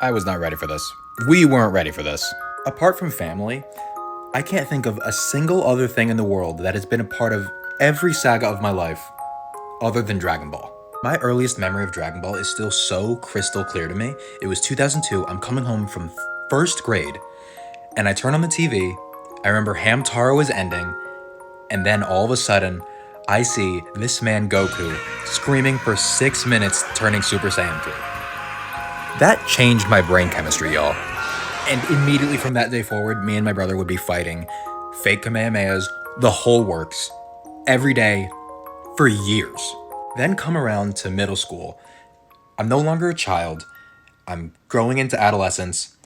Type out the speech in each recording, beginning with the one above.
I was not ready for this. We weren't ready for this. Apart from family, I can't think of a single other thing in the world that has been a part of every saga of my life other than Dragon Ball. My earliest memory of Dragon Ball is still so crystal clear to me. It was 2002, I'm coming home from first grade, and I turn on the TV, I remember Hamtaro is ending, and then all of a sudden, I see this man Goku screaming for 6 minutes turning Super Saiyan 3. That changed my brain chemistry, y'all. And immediately from that day forward, me and my brother would be fighting fake Kamehamehas, the whole works, every day, for years. Then come around to middle school. I'm no longer a child. I'm growing into adolescence.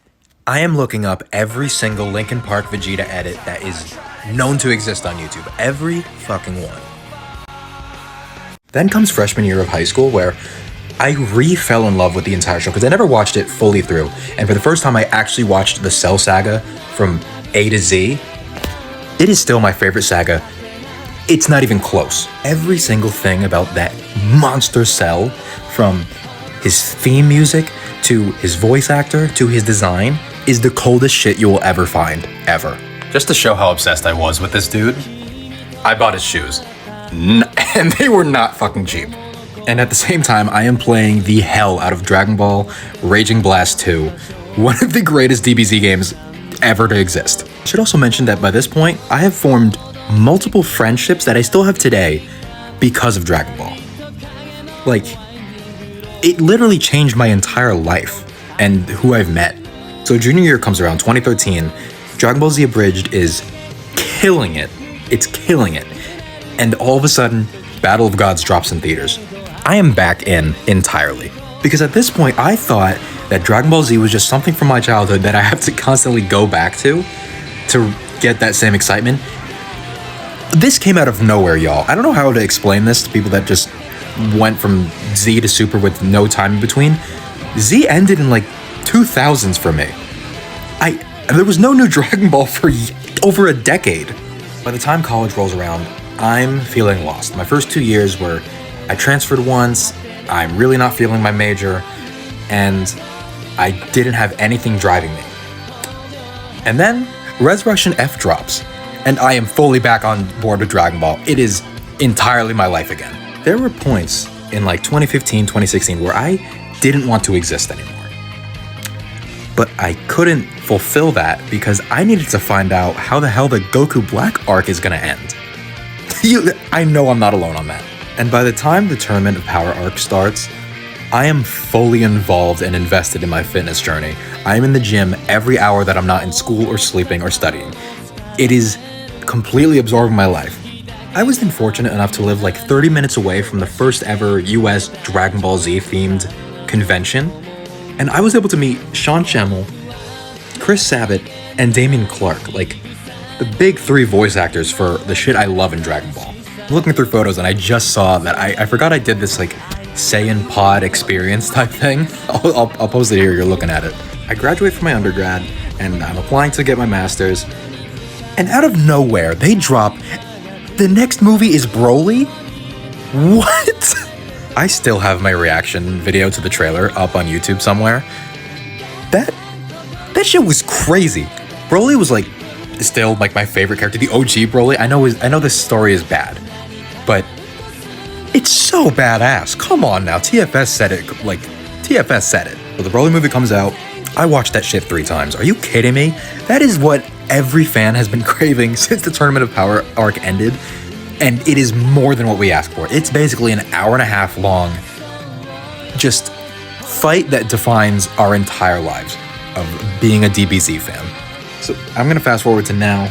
I am looking up every single Linkin Park Vegeta edit that is known to exist on YouTube. Every fucking one. Then comes freshman year of high school, where I fell in love with the entire show because I never watched it fully through. And for the first time, I actually watched the Cell saga from A to Z. It is still my favorite saga. It's not even close. Every single thing about that monster Cell, from his theme music to his voice actor to his design, is the coldest shit you will ever find, ever. Just to show how obsessed I was with this dude, I bought his shoes. And they were not fucking cheap. And at the same time, I am playing the hell out of Dragon Ball Raging Blast 2, one of the greatest DBZ games ever to exist. I should also mention that by this point, I have formed multiple friendships that I still have today because of Dragon Ball. Like, it literally changed my entire life and who I've met. So junior year comes around, 2013, Dragon Ball Z Abridged is killing it. It's killing it. And all of a sudden, Battle of Gods drops in theaters. I am back in entirely. Because at this point, I thought that Dragon Ball Z was just something from my childhood that I have to constantly go back to get that same excitement. This came out of nowhere, y'all. I don't know how to explain this to people that just went from Z to Super with no time in between. Z ended in like 2000s for me. There was no new Dragon Ball for over a decade. By the time college rolls around, I'm feeling lost. My first 2 years were I transferred once, I'm really not feeling my major, and I didn't have anything driving me. And then Resurrection F drops, and I am fully back on board with Dragon Ball. It is entirely my life again. There were points in like 2015, 2016 where I didn't want to exist anymore. But I couldn't fulfill that because I needed to find out how the hell the Goku Black arc is gonna end. I know I'm not alone on that. And by the time the Tournament of Power arc starts, I am fully involved and invested in my fitness journey. I am in the gym every hour that I'm not in school or sleeping or studying. It is completely absorbing my life. I was then fortunate enough to live like 30 minutes away from the first ever US Dragon Ball Z themed convention, and I was able to meet Sean Schemmel, Chris Sabat, and Damian Clark, like the big three voice actors for the shit I love in Dragon Ball. I'm looking through photos and I just saw that I forgot I did this like Saiyan Pod experience type thing. I'll post it here, you're looking at it. I graduate from my undergrad and I'm applying to get my master's, and out of nowhere they drop the next movie is Broly? What? I still have my reaction video to the trailer up on YouTube somewhere. That shit was crazy. Broly was like still like my favorite character, the OG Broly. I know this story is bad, but it's so badass. Come on now, TFS said it. TFS said it. So the Broly movie comes out. I watched that shit 3 times. Are you kidding me? That is what every fan has been craving since the Tournament of Power arc ended, and it is more than what we asked for. It's basically an hour and a half long just fight that defines our entire lives of being a DBZ fan. So I'm gonna fast forward to now.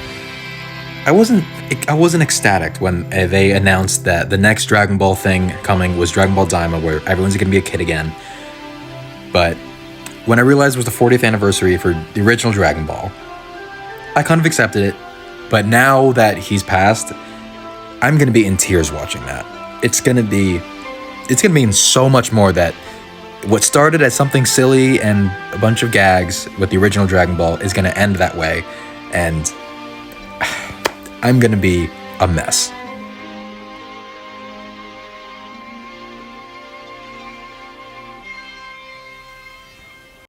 I wasn't ecstatic when they announced that the next Dragon Ball thing coming was Dragon Ball Daima, where everyone's gonna be a kid again. But when I realized it was the 40th anniversary for the original Dragon Ball, I kind of accepted it. But now that he's passed, I'm gonna be in tears watching that. It's gonna mean so much more that what started as something silly and a bunch of gags with the original Dragon Ball is gonna end that way, and I'm gonna be a mess.